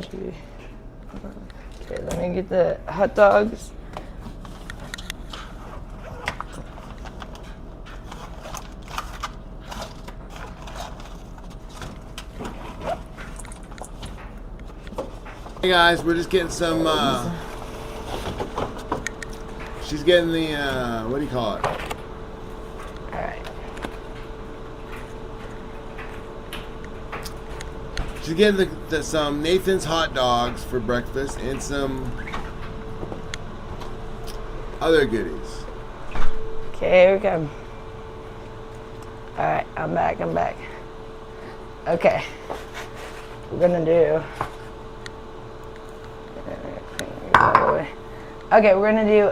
spongy. Okay, let me get the hot dogs. Hey guys, we're just getting some, she's getting the, what do you call it? Alright. She's getting some Nathan's hot dogs for breakfast and some other goodies. Okay, here we go. Alright, I'm back. Okay. We're gonna do... Okay, we're gonna do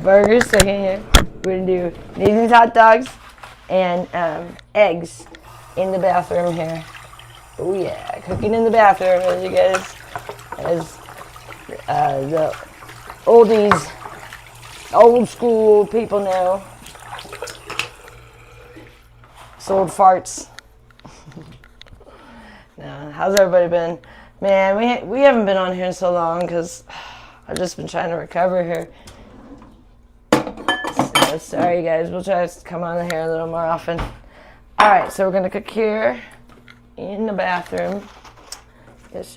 burgers second here. We're gonna do Nathan's hot dogs and eggs in the bathroom here. Oh yeah, cooking in the bathroom, as you guys, as the oldies, old school people know. Sold farts. Now, how's everybody been? Man, we haven't been on here in so long because I've just been trying to recover here. So, sorry guys, we'll try to come on here a little more often. Alright, so we're going to cook here in the bathroom. Yes.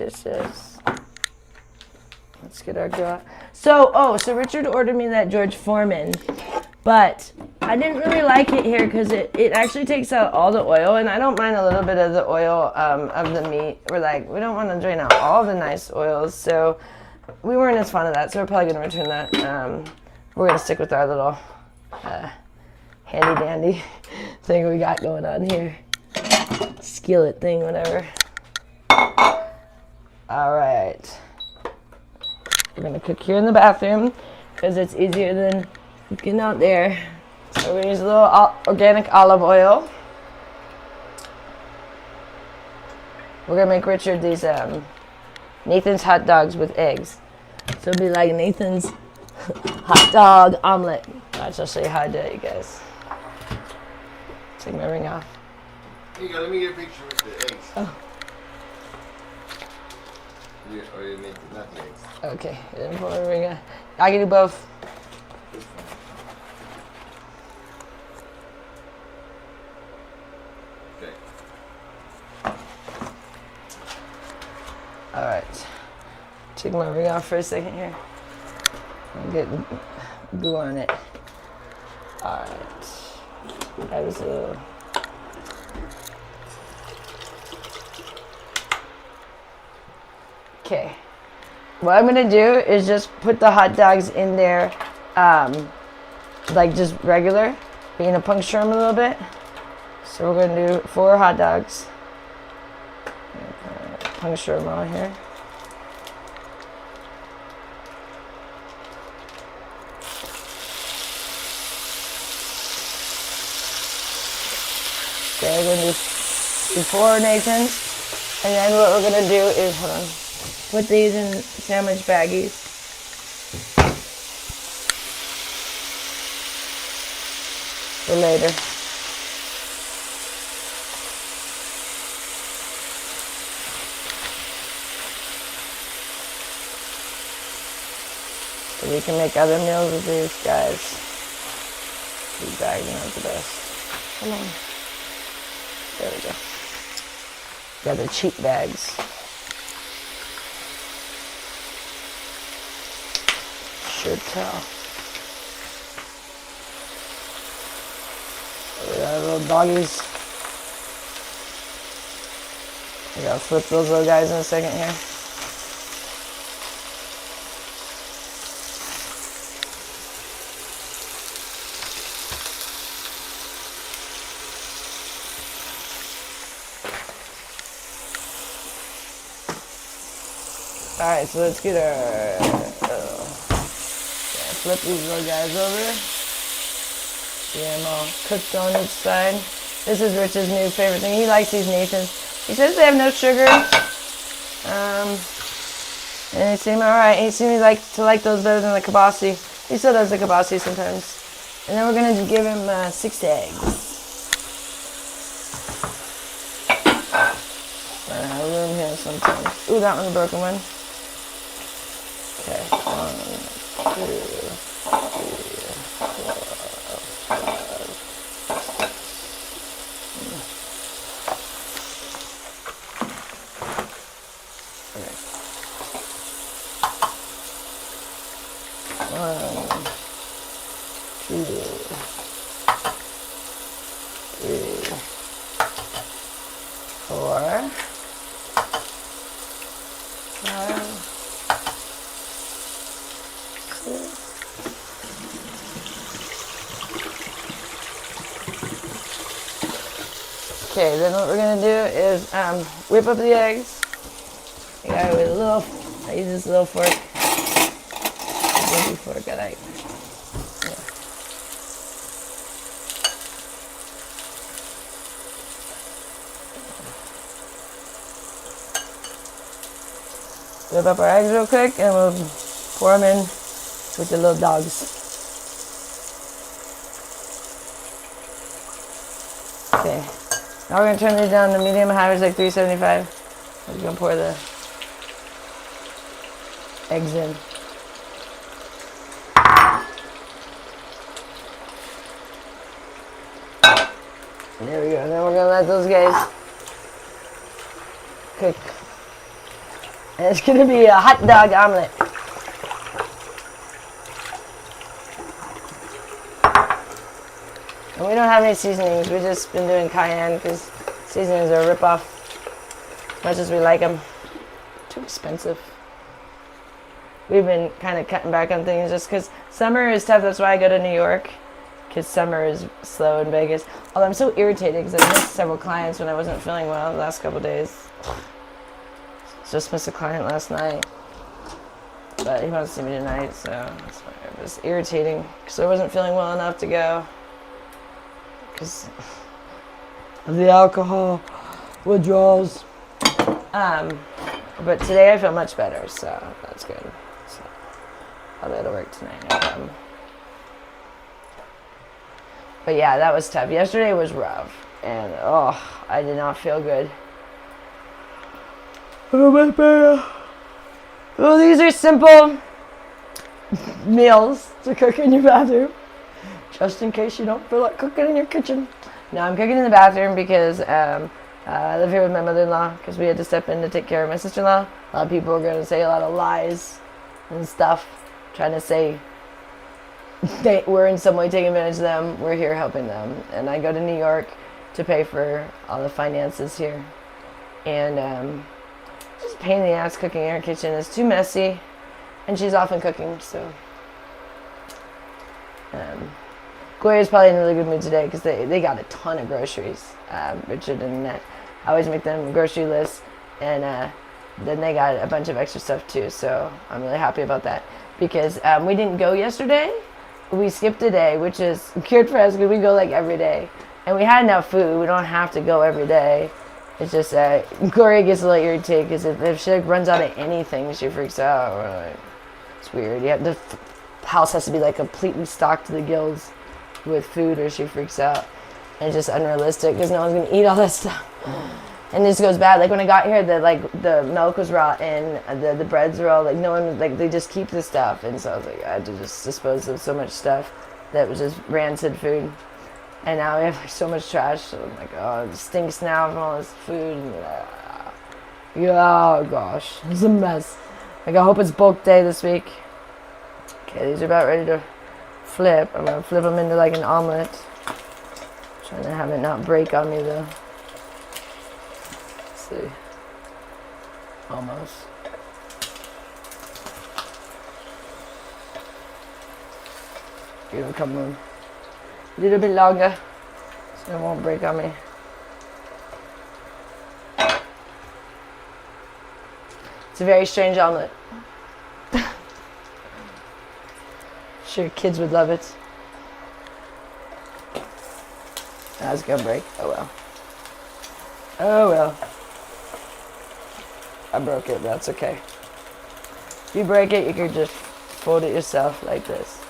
Let's get our grill out. So Richard ordered me that George Foreman, but I didn't really like it here because it actually takes out all the oil, and I don't mind a little bit of the oil of the meat. We don't want to drain out all the nice oils, so we weren't as fond of that, so we're probably going to return that. We're going to stick with our little handy-dandy thing we got going on here. Skillet thing, whatever. Alright. We're going to cook here in the bathroom because it's easier than cooking out there. So we're going to use a little organic olive oil. We're going to make Richard these Nathan's hot dogs with eggs. So it'll be like Nathan's hot dog omelet. Watch, I'll show you how I do it, you guys. Take my ring off. Here you go, let me get a picture with the eggs. Oh. Or you make nothing eggs. Okay, then pull my ring off. I can do both. Alright, take my ring off for a second here. And get glue on it. Alright, that was a... Okay, what I'm gonna do is just put the hot dogs in there, like just regular. We're gonna puncture them a little bit. So we're gonna do 4 hot dogs. Puncture them all here. Okay, we're gonna do 4 Nathans, and then what we're gonna do is, hold on, put these in sandwich baggies. For later. So we can make other meals with these guys. These bags are not the best. Come on. There we go. Got the cheap bags. Should tell. We got little doggies. We gotta flip those little guys in a second here. Alright, so let's get our, flip these little guys over. Get them all cooked on each side. This is Rich's new favorite thing. He likes these Nathans. He says they have no sugar. And they seem alright. He seems to like those better than the kibasi. He still does the kibasi sometimes. And then we're going to give him 6 eggs. I have room here, sometimes. Ooh, that one's a broken one. Okay, 1, 2, 3, 4, 5. Okay. 1, 2, 3, 4, 5, 6. Okay, then what we're gonna do is whip up the eggs. I got it with a little. I use this little fork. Baby fork. I like. Yeah. Whip up our eggs real quick, and we'll pour them in with the little dogs. Okay. Now we're going to turn these down to medium high, which is like 375. We're going to pour the eggs in. There we go. Then we're going to let those guys cook. And it's going to be a hot dog omelet. And we don't have any seasonings. We've just been doing cayenne because seasonings are a rip-off. As much as we like them. Too expensive. We've been kind of cutting back on things just because summer is tough. That's why I go to New York. Because summer is slow in Vegas. Although I'm so irritated because I missed several clients when I wasn't feeling well the last couple of days. Just missed a client last night. But he wants to see me tonight, so that's why it was irritating. Because I wasn't feeling well enough to go. Because of the alcohol withdrawals. But today I feel much better, so that's good. So I'll be able to work tonight, no problem. But yeah, that was tough. Yesterday was rough, and I did not feel good. Oh my God. Well, these are simple meals to cook in your bathroom, just in case you don't feel like cooking in your kitchen. No, I'm cooking in the bathroom because I live here with my mother-in-law because we had to step in to take care of my sister-in-law. A lot of people are going to say a lot of lies and stuff, trying to say we're in some way taking advantage of them. We're here helping them. And I go to New York to pay for all the finances here. And just a pain in the ass cooking in her kitchen. It's too messy. And she's often cooking, so. Gloria's probably in a really good mood today because they got a ton of groceries. Richard and Annette. I always make them grocery lists. And then they got a bunch of extra stuff too. So I'm really happy about that. Because we didn't go yesterday. We skipped a day, which is cured for us because we go like every day. And we had enough food. We don't have to go every day. It's just Gloria gets a little irritated because if she like runs out of anything, she freaks out. Like, it's weird. Yeah, the house has to be like completely stocked to the gills with food or she freaks out. And it's just unrealistic because no one's going to eat all that stuff. And this goes bad. Like when I got here, the milk was rotten, the breads were all like no one like they just keep the stuff, and so I was like I had to just dispose of so much stuff that was just rancid food, and now we have like so much trash. So I'm like, oh, it stinks now from all this food. And, oh gosh, it's a mess. Like I hope it's bulk day this week. Okay, these are about ready to flip. I'm gonna flip them into like an omelet. Trying to have it not break on me though. See. Almost. Give it a couple of, a little bit longer so it won't break on me. It's a very strange omelet. Sure kids would love it. That's gonna break. Oh well. Oh well. I broke it, but that's okay. If you break it, you can just fold it yourself like this.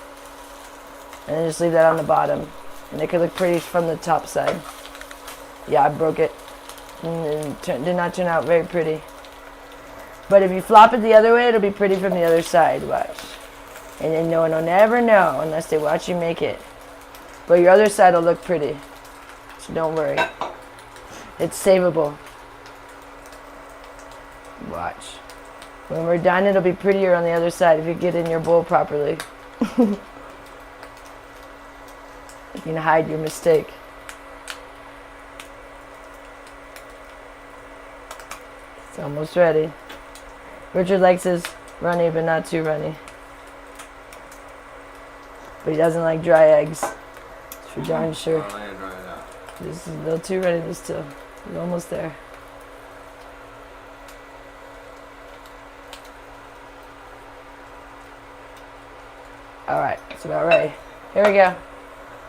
And then just leave that on the bottom. And it could look pretty from the top side. Yeah, I broke it. And it did not turn out very pretty. But if you flop it the other way, it'll be pretty from the other side. Watch. And then no one will never know unless they watch you make it. But your other side will look pretty. So don't worry. It's savable. Watch. When we're done, it'll be prettier on the other side if you get in your bowl properly. You can hide your mistake. It's almost ready. Richard likes his runny, but not too runny. But he doesn't like dry eggs. It's for darn sure. This is a little too ready, but still. We're almost there. Alright, it's about ready. Here we go.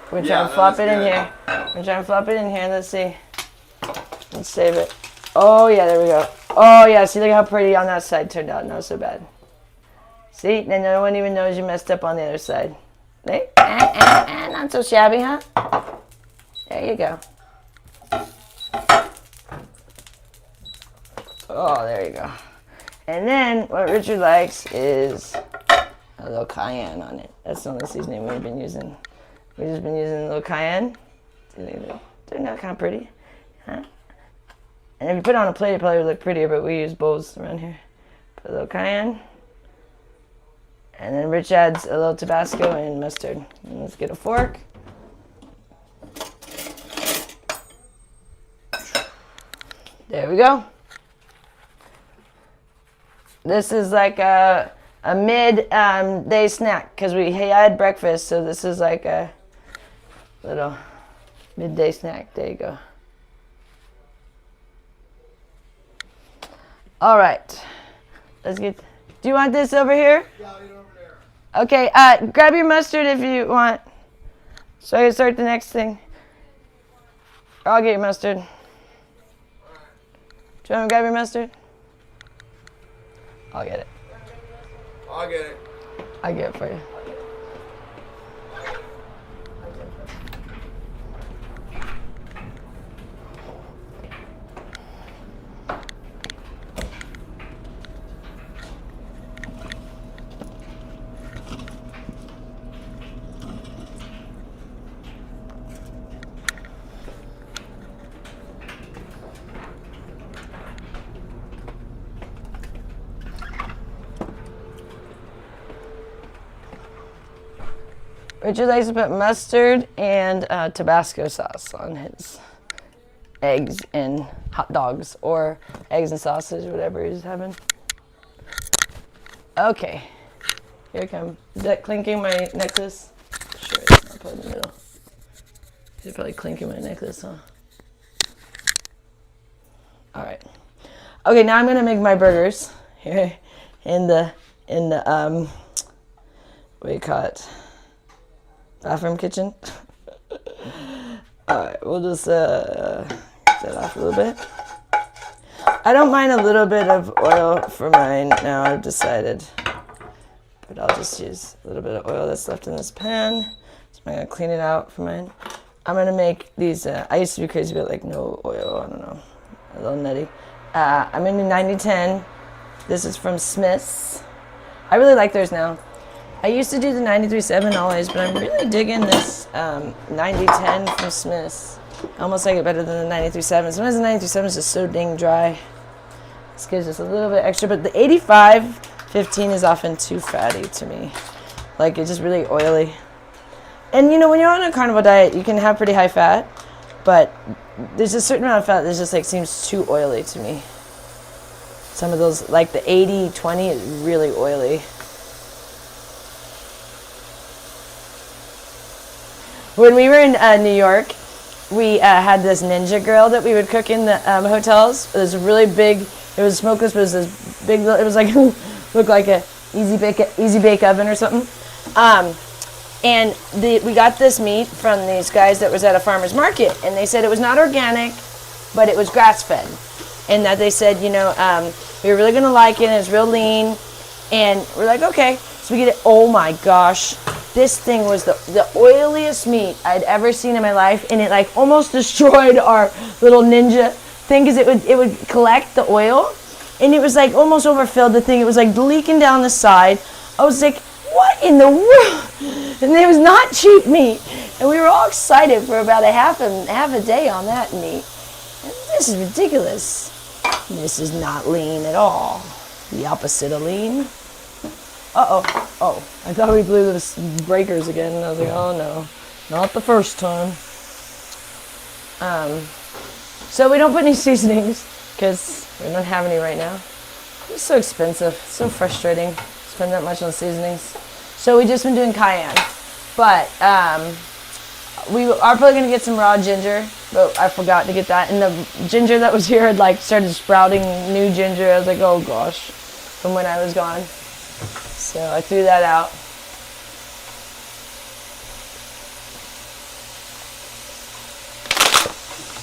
We're going to try and flop it in here. We're going to try and flop it in here. Let's see. Let's save it. Oh, yeah, there we go. Oh, yeah, see, look how pretty on that side turned out. Not so bad. See? Then no one even knows you messed up on the other side. See? Not so shabby, huh? There you go. Oh, there you go. And then what Richard likes is a little cayenne on it. That's the only seasoning we've been using. We've just been using a little cayenne. They're not kind of pretty, huh? And if you put it on a plate, it probably would look prettier, but we use bowls around here. Put a little cayenne. And then Rich adds a little Tabasco and mustard. And let's get a fork. There we go. This is like a mid-day snack because we had breakfast, so this is like a little midday snack. There you go. All right. Let's get... Do you want this over here? Yeah, I'll eat over there. Okay, grab your mustard if you want. So I can start the next thing. Or I'll get your mustard. Do you want to grab your mustard? I'll get it. I'll get it. I'll get it for you. Richard likes to put mustard and Tabasco sauce on his eggs and hot dogs, or eggs and sausage, whatever he's having. Okay, here it comes. Is that clinking my necklace? Sure, it's not. Put it in the middle. It's probably clinking my necklace, huh? All right. Okay, now I'm gonna make my burgers here in the what do you call it? Bathroom kitchen. Alright, we'll just set off a little bit. I don't mind a little bit of oil for mine now, I've decided. But I'll just use a little bit of oil that's left in this pan. So I'm going to clean it out for mine. I'm going to make these, I used to be crazy about like no oil, I don't know, a little nutty. I'm in the 90-10. This is from Smith's. I really like theirs now. I used to do the 93.7 always, but I'm really digging this 90-10 from Smith's. I almost like it better than the 93.7. Sometimes the 93.7 is just so dang dry. This gives us a little bit extra, but the 85-15 is often too fatty to me. Like, it's just really oily. And you know, when you're on a carnivore diet, you can have pretty high fat, but there's a certain amount of fat that just like seems too oily to me. Some of those, like the 80-20 is really oily. When we were in New York, we had this ninja grill that we would cook in the hotels. It was really big. It was smokeless, but it was this big. It was like looked like a easy bake oven or something. And we got this meat from these guys that was at a farmer's market, and they said it was not organic, but it was grass fed, and that they said, you know, you're really gonna like it. And it's real lean, and we're like, okay. So we get it. Oh my gosh. This thing was the oiliest meat I'd ever seen in my life, and it like almost destroyed our little ninja thing because it would collect the oil, and it was like almost overfilled. The thing, it was like leaking down the side. I was like, what in the world? And it was not cheap meat, and we were all excited for about half a day on that meat. And this is ridiculous. This is not lean at all. The opposite of lean. Oh, I thought we blew the breakers again, and I was like, oh no, not the first time. So we don't put any seasonings, because we don't have any right now. It's so expensive, so frustrating, spend that much on seasonings. So we just been doing cayenne, but we are probably gonna get some raw ginger, but I forgot to get that. And the ginger that was here had like started sprouting new ginger. I was like, oh gosh, from when I was gone. So I threw that out.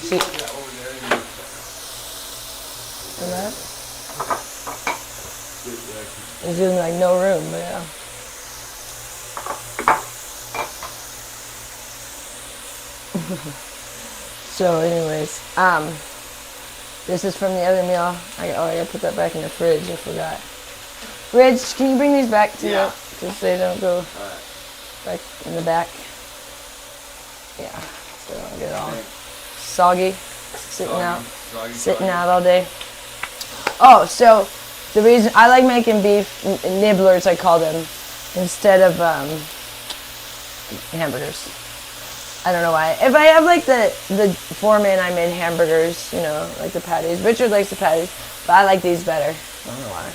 See, and that? There's even like no room, but yeah. So anyways, this is from the other meal. I gotta put that back in the fridge. I forgot. Rich, can you bring these back to it, just so they don't go back in the back? Yeah, so they don't get all soggy, sitting out all day. Oh, so the reason I like making beef nibblers, I call them, instead of hamburgers. I don't know why. If I have like the foreman, I made hamburgers, you know, like the patties. Richard likes the patties, but I like these better. I don't know why.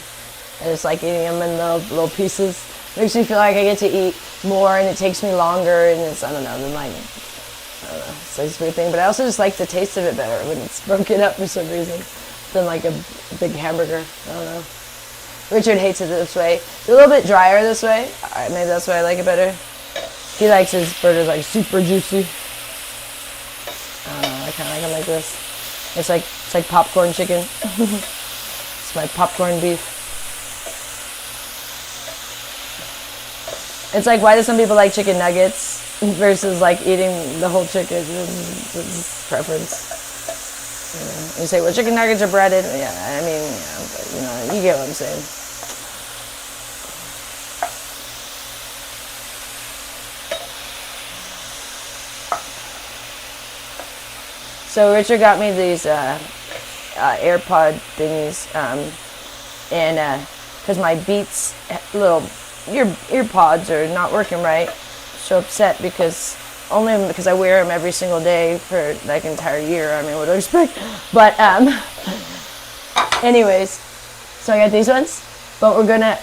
I just like eating them in little pieces. Makes me feel like I get to eat more, and it takes me longer, and it's, I don't know, it's like this weird thing. But I also just like the taste of it better when it's broken up for some reason than like a big hamburger. I don't know. Richard hates it this way. It's a little bit drier this way. Maybe that's why I like it better. He likes his burgers like super juicy. I don't know, I kind of like them like this. It's like popcorn chicken. It's my popcorn beef. It's like, why do some people like chicken nuggets versus like eating the whole chicken? It's preference. You know, you say, well, chicken nuggets are breaded. Yeah, I mean, yeah, but, you know, you get what I'm saying. So Richard got me these AirPod thingies, and because my Beats little ear pods are not working right, so upset because I wear them every single day for like an entire year. I mean, what do I expect? But anyways, so I got these ones, but we're gonna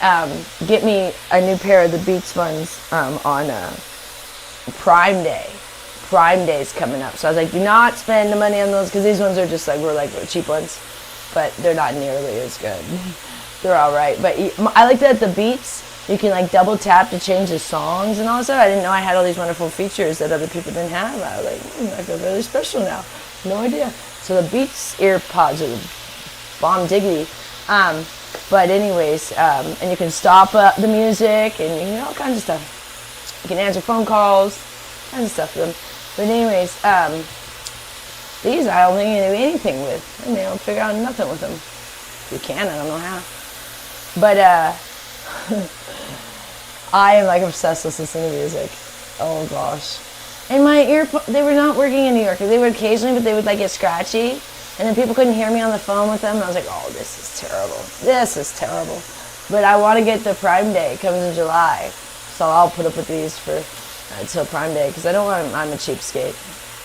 get me a new pair of the Beats ones on Prime Day. Prime Day is coming up, so I was like, do not spend the money on those, because these ones are just like, we're cheap ones, but they're not nearly as good. They're all right, but I like that the Beats, you can like double tap to change the songs and all that stuff. I didn't know I had all these wonderful features that other people didn't have. I was like, I feel really special now. No idea. So the Beats ear pods are bomb diggity. But anyways, and you can stop the music, and you can all kinds of stuff. You can answer phone calls, kinds of stuff with them. But anyways, these I don't think you can do anything with. I mean, I don't figure out nothing with them. If you can, I don't know how. But I am like obsessed with listening to music. Oh gosh. And my they were not working in New York. They would occasionally, but they would like get scratchy. And then people couldn't hear me on the phone with them. And I was like, oh, this is terrible. This is terrible. But I want to get the Prime Day. It comes in July. So I'll put up with these for until Prime Day, because I don't want. I'm a cheapskate.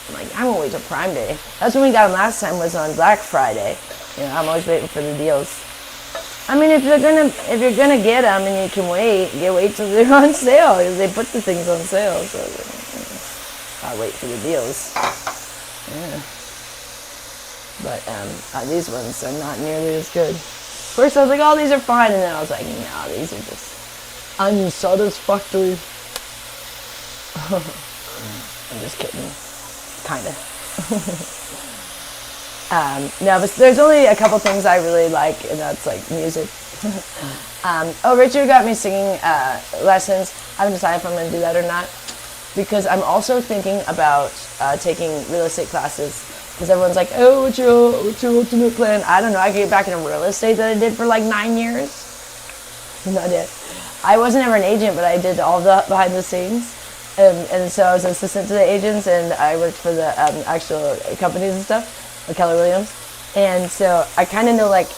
I'm like, I won't wait till Prime Day. That's when we got them last time, was on Black Friday. You know, I'm always waiting for the deals. I mean, if you're gonna get them and you can wait till they're on sale. They put the things on sale, so I'll wait for the deals. Yeah. But these ones are not nearly as good. First I was like, oh, these are fine, and then I was like, no, these are just unsatisfactory. I'm just kidding, kinda. No, but there's only a couple things I really like, and that's like music. Richard got me singing lessons. I haven't decided if I'm going to do that or not, because I'm also thinking about taking real estate classes, Because everyone's like, oh, what's your ultimate plan? I don't know. I could get back into real estate that I did for like 9 years. Not it. I wasn't ever an agent, but I did all the behind the scenes. And so I was an assistant to the agents, and I worked for the actual companies and stuff, like Keller Williams. And so I kind of know like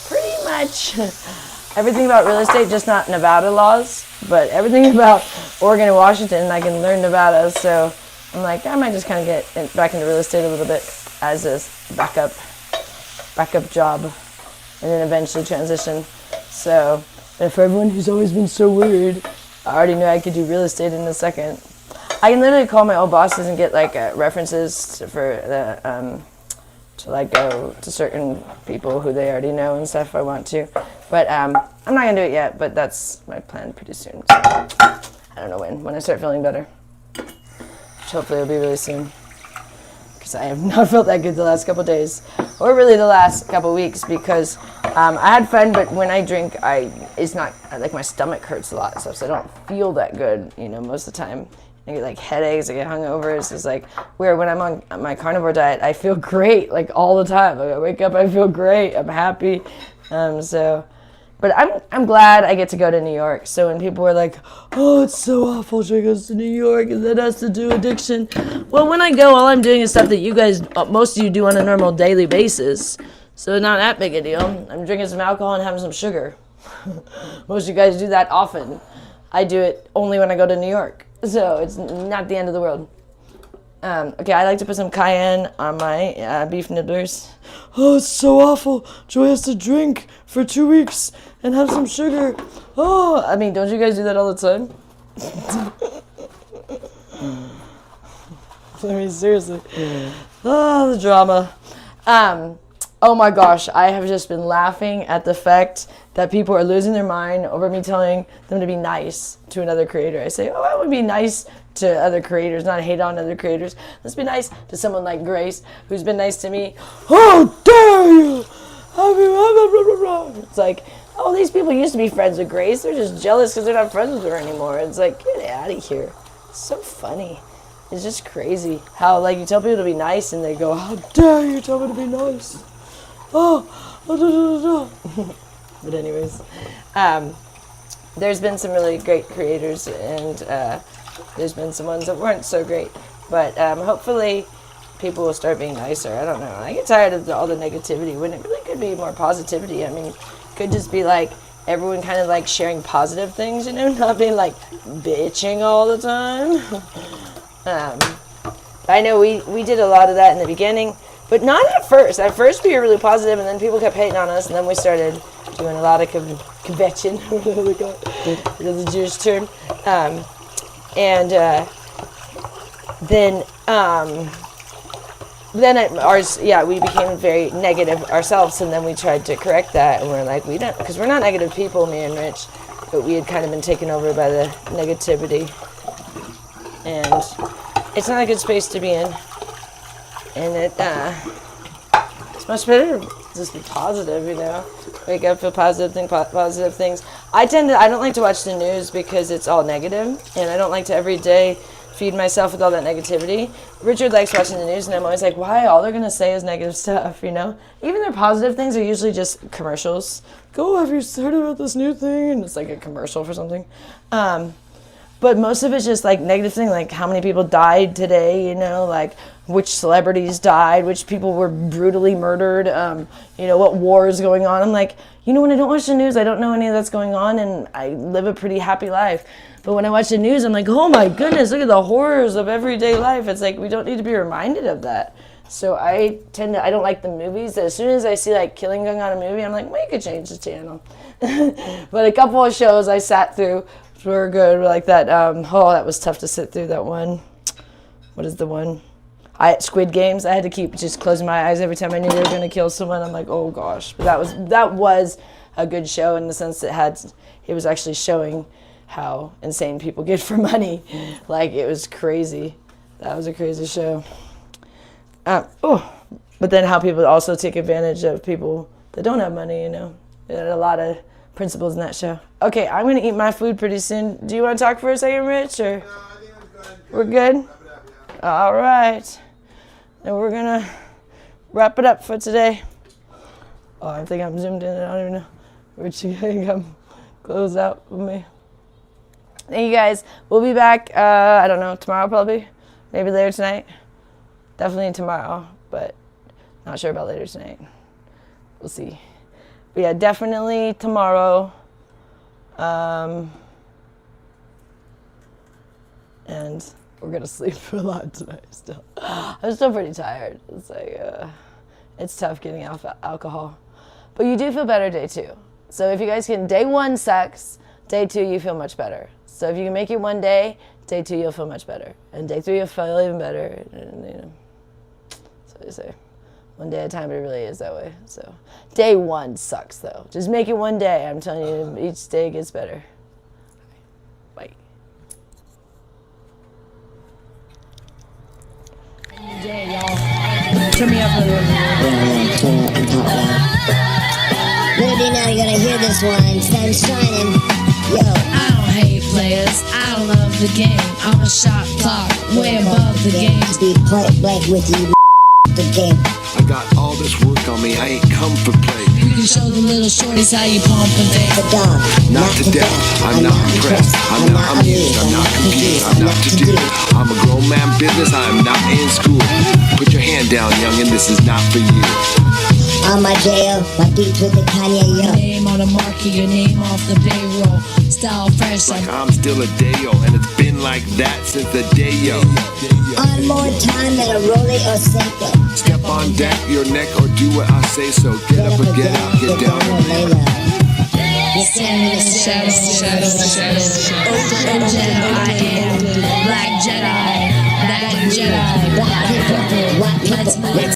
pretty much everything about real estate, just not Nevada laws, but everything about Oregon and Washington. I can learn Nevada, so I'm like, I might just kind of get back into real estate a little bit as a backup job, and then eventually transition. So, and for everyone who's always been so weird, I already knew I could do real estate in a second. I can literally call my old bosses and get like references for the to like go to certain people who they already know and stuff if I want to. But I'm not gonna do it yet. But that's my plan pretty soon. So, I don't know when I start feeling better. Which hopefully it'll be really soon. Because I have not felt that good the last couple days, or really the last couple weeks. Because I had fun, but when I drink, it's not like my stomach hurts a lot and stuff, so I don't feel that good. You know, most of the time. I get like headaches, I get hungover. It's just like weird. When I'm on my carnivore diet, I feel great like all the time. Like I wake up, I feel great. I'm happy. But I'm glad I get to go to New York. So when people were like, "Oh, it's so awful, she goes to New York and that has to do addiction." Well, when I go, all I'm doing is stuff that you guys, most of you do on a normal daily basis. So not that big a deal. I'm drinking some alcohol and having some sugar. Most of you guys do that often. I do it only when I go to New York. So it's not the end of the world. Okay, I like to put some cayenne on my beef nibblers. Oh, it's so awful. Joy has to drink for 2 weeks and have some sugar. Oh, I mean, don't you guys do that all the time? I mean, seriously. Oh, the drama. Oh my gosh, I have just been laughing at the fact that people are losing their mind over me telling them to be nice to another creator. I say, oh, I would be nice to other creators, not hate on other creators. Let's be nice to someone like Grace, who's been nice to me. How dare you! It's like, oh, these people used to be friends with Grace. They're just jealous because they're not friends with her anymore. It's like, get out of here. It's so funny. It's just crazy how, like, you tell people to be nice and they go, how dare you tell me to be nice? But anyways, there's been some really great creators, and there's been some ones that weren't so great. But hopefully people will start being nicer. I don't know. I get tired of all the negativity when it really could be more positivity. I mean, it could just be like everyone kind of like sharing positive things, you know, not being like bitching all the time. I know we did a lot of that in the beginning. But not at first. At first we were really positive, and then people kept hating on us, and then we started doing a lot of convection, the Jewish term. We became very negative ourselves, and then we tried to correct that, and we're like, we don't, because we're not negative people, me and Rich, but we had kind of been taken over by the negativity, and it's not a good space to be in. And it's much better to just be positive, you know. Wake up, feel positive, think positive things. I don't like to watch the news because it's all negative, and I don't like to every day feed myself with all that negativity. Richard likes watching the news, and I'm always like, why? All they're going to say is negative stuff, you know. Even their positive things are usually just commercials. Go, have you heard about this new thing? And it's like a commercial for something. But most of it's just like negative thing, like how many people died today, you know, like which celebrities died, which people were brutally murdered, you know, what war is going on. I'm like, you know, when I don't watch the news, I don't know any of that's going on, and I live a pretty happy life. But when I watch the news, I'm like, oh my goodness, look at the horrors of everyday life. It's like, we don't need to be reminded of that. So I don't like the movies. As soon as I see like killing going on in a movie, I'm like, well, you could change the channel. But a couple of shows I sat through were good, like that, that was tough to sit through, that one. What is the one? Squid Games. I had to keep just closing my eyes every time I knew they were going to kill someone. I'm like, oh gosh. But that was a good show in the sense that it was actually showing how insane people get for money. Like, it was crazy. That was a crazy show. But then how people also take advantage of people that don't have money, you know. There are a lot of principles in that show. Okay, I'm going to eat my food pretty soon. Do you want to talk for a second, Rich? Or? No, I think I'm good. We're good? Wrap it up, yeah. All right. And we're going to wrap it up for today. Oh, I think I'm zoomed in. I don't even know where she can come close out with me. Thank you guys. We'll be back, I don't know, tomorrow probably. Maybe later tonight. Definitely tomorrow, but not sure about later tonight. We'll see. But yeah, definitely tomorrow. And we're gonna sleep a lot tonight still. I'm still pretty tired. It's like, it's tough getting off alcohol. But you do feel better day 2. So if you guys can, day 1 sucks, day 2 you feel much better. So if you can make it one day, day 2 you'll feel much better. And day 3 you'll feel even better. And, you know, that's what they say. One day at a time, it really is that way. So day 1 sucks though. Just make it one day. I'm telling you, each day gets better. Bye. Day, y'all. Turn me up a little bit. Maybe now you're gonna hear this one. Sun shining. Yo. I don't hate players. I love the game. I'm a shot clock, way above the game. Be point blank with you. The game. I got all this work on me. I ain't come for play. You can show the little shorties how you pump and think. The dog. Not to death. I'm not impressed. I'm not amused. I'm not confused. I'm not to do. I'm a grown man business. I'm not in school. Put your hand down, youngin'. This is not for you. On my jail, my beats with the Kanye, yo. Name on the market, your name off the payroll. Style fresh, Like I'm still a Dayo, and it's been like that since the Dayo. On more time than a Rollie or Seiko. Step on deck, your neck, or do what I say so. Get up or get out, get down and lay low. Stand in the shadows. Open Jedi, I am Black Jedi. Black Jedi. Black people, Let's